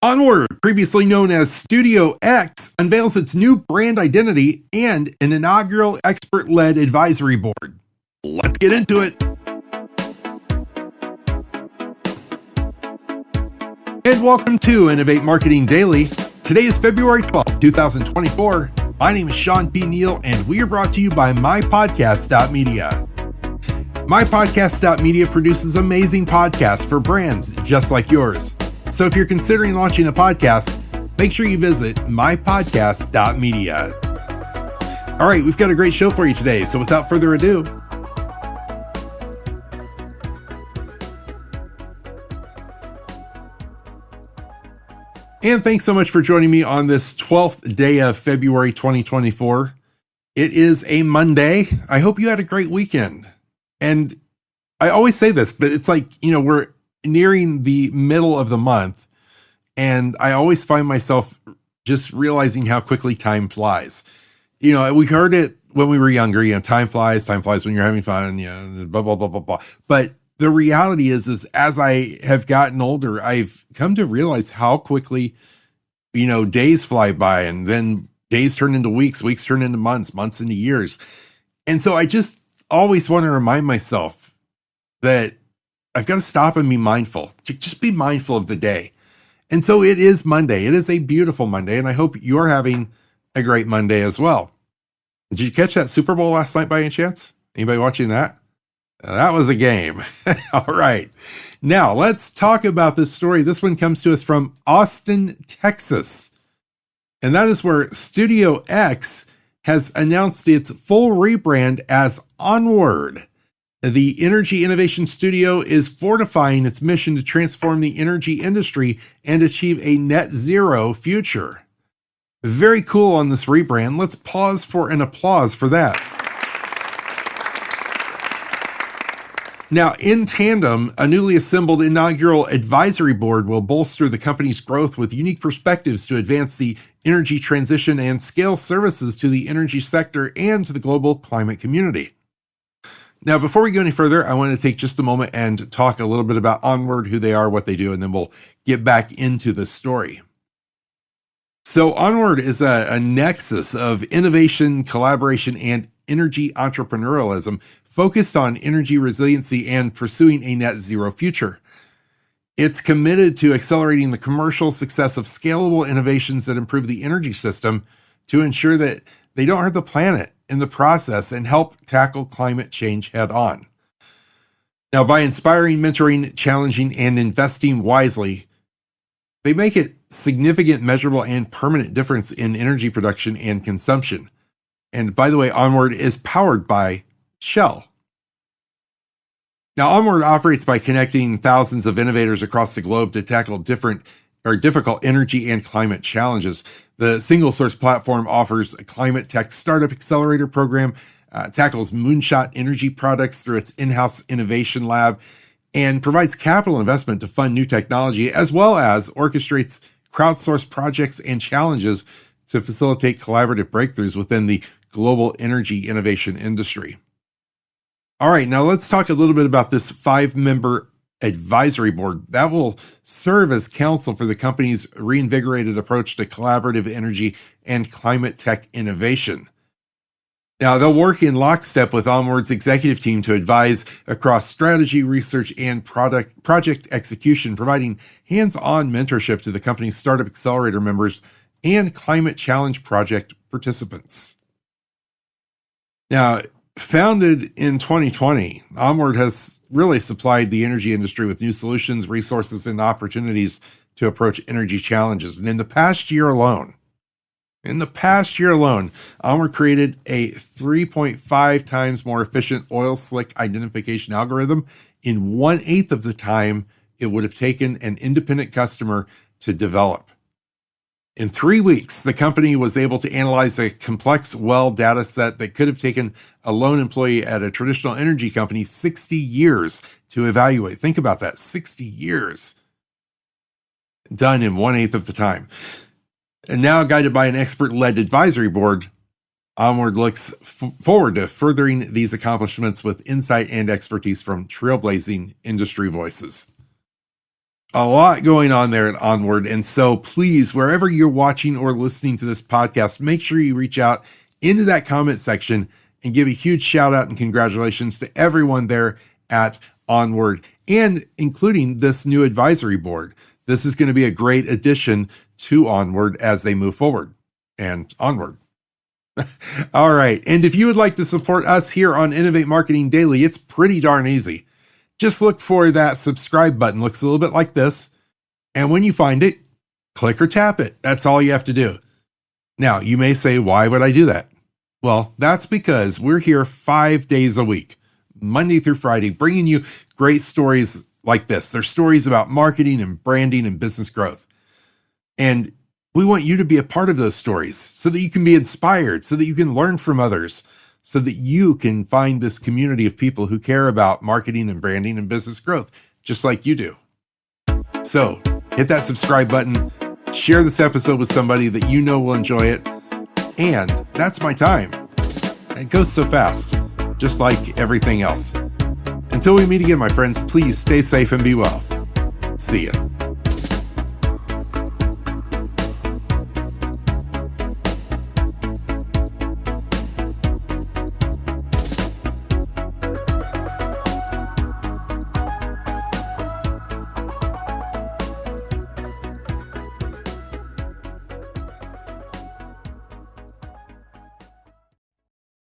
Onward, previously known as Studio X, unveils its new brand identity and an inaugural expert-led advisory board. Let's get into it. And welcome to Innovate Marketing Daily. Today is February 12th, 2024. My name is shawnpneal, and we are brought to you by mypodcastmedia. Mypodcastmedia produces amazing podcasts for brands just like yours. So if you're considering launching a podcast, make sure you visit mypodcast.media. All right, we've got a great show for you today. So without further ado, and thanks so much for joining me on this 12th day of February 2024. It is a Monday. I hope you had a great weekend. And I always say this, but it's like, we're nearing the middle of the month, and I always find myself just realizing how quickly time flies. We heard it when we were younger, time flies when you're having fun, blah, blah, blah, blah, blah. But the reality is as I have gotten older, I've come to realize how quickly, days fly by, and then days turn into weeks, weeks turn into months, months into years. And so I just always want to remind myself that I've got to stop and be mindful. Just be mindful of the day. And so it is Monday. It is a beautiful Monday, and I hope you're having a great Monday as well. Did you catch that Super Bowl last night by any chance? Anybody watching that? That was a game. All right. Now, let's talk about this story. This one comes to us from Austin, Texas. And that is where Studio X has announced its full rebrand as Onward. The Energy Innovation Studio is fortifying its mission to transform the energy industry and achieve a net zero future. Very cool on this rebrand. Let's pause for an applause for that. Now, in tandem, a newly assembled inaugural advisory board will bolster the company's growth with unique perspectives to advance the energy transition and scale services to the energy sector and to the global climate community. Now, before we go any further, I want to take just a moment and talk a little bit about Onward, who they are, what they do, and then we'll get back into the story. So Onward is a nexus of innovation, collaboration, and energy entrepreneurialism focused on energy resiliency and pursuing a net zero future. It's committed to accelerating the commercial success of scalable innovations that improve the energy system to ensure that they don't hurt the planet in the process and help tackle climate change head on. Now, by inspiring, mentoring, challenging, and investing wisely, they make a significant, measurable, and permanent difference in energy production and consumption. And by the way, Onward is powered by Shell. Now, Onward operates by connecting thousands of innovators across the globe to tackle difficult energy and climate challenges. The single source platform offers a climatetech startup accelerator program, tackles moonshot energy products through its in-house innovation lab, and provides capital investment to fund new technology, as well as orchestrates crowdsourced projects and challenges to facilitate collaborative breakthroughs within the global energy innovation industry. All right, now let's talk a little bit about this 5-member advisory board that will serve as counsel for the company's reinvigorated approach to collaborative energy and climate tech innovation. Now, they'll work in lockstep with Onward's executive team to advise across strategy, research, and project execution, providing hands-on mentorship to the company's startup accelerator members and climate challenge project participants. Now, founded in 2020, Onward has really supplied the energy industry with new solutions, resources, and opportunities to approach energy challenges. And in the past year alone, Onward created a 3.5 times more efficient oil slick identification algorithm in 1/8 of the time it would have taken an independent customer to develop. In 3 weeks, the company was able to analyze a complex well data set that could have taken a lone employee at a traditional energy company 60 years to evaluate. Think about that, 60 years. Done in 1/8 of the time. And now, guided by an expert-led advisory board, Onward looks forward to furthering these accomplishments with insight and expertise from trailblazing industry voices. A lot going on there at Onward. And so please, wherever you're watching or listening to this podcast, make sure you reach out into that comment section and give a huge shout out and congratulations to everyone there at Onward, and including this new advisory board. This is going to be a great addition to Onward as they move forward and onward. All right. And if you would like to support us here on Innovate Marketing Daily, it's pretty darn easy. Just look for that subscribe button. Looks a little bit like this. And when you find it, click or tap it. That's all you have to do. Now, you may say, why would I do that? Well, that's because we're here 5 days a week, Monday through Friday, bringing you great stories like this. They're stories about marketing and branding and business growth. And we want you to be a part of those stories so that you can be inspired, so that you can learn from others, so that you can find this community of people who care about marketing and branding and business growth, just like you do. So hit that subscribe button, share this episode with somebody that you know will enjoy it. And that's my time. It goes so fast, just like everything else. Until we meet again, my friends, please stay safe and be well. See ya.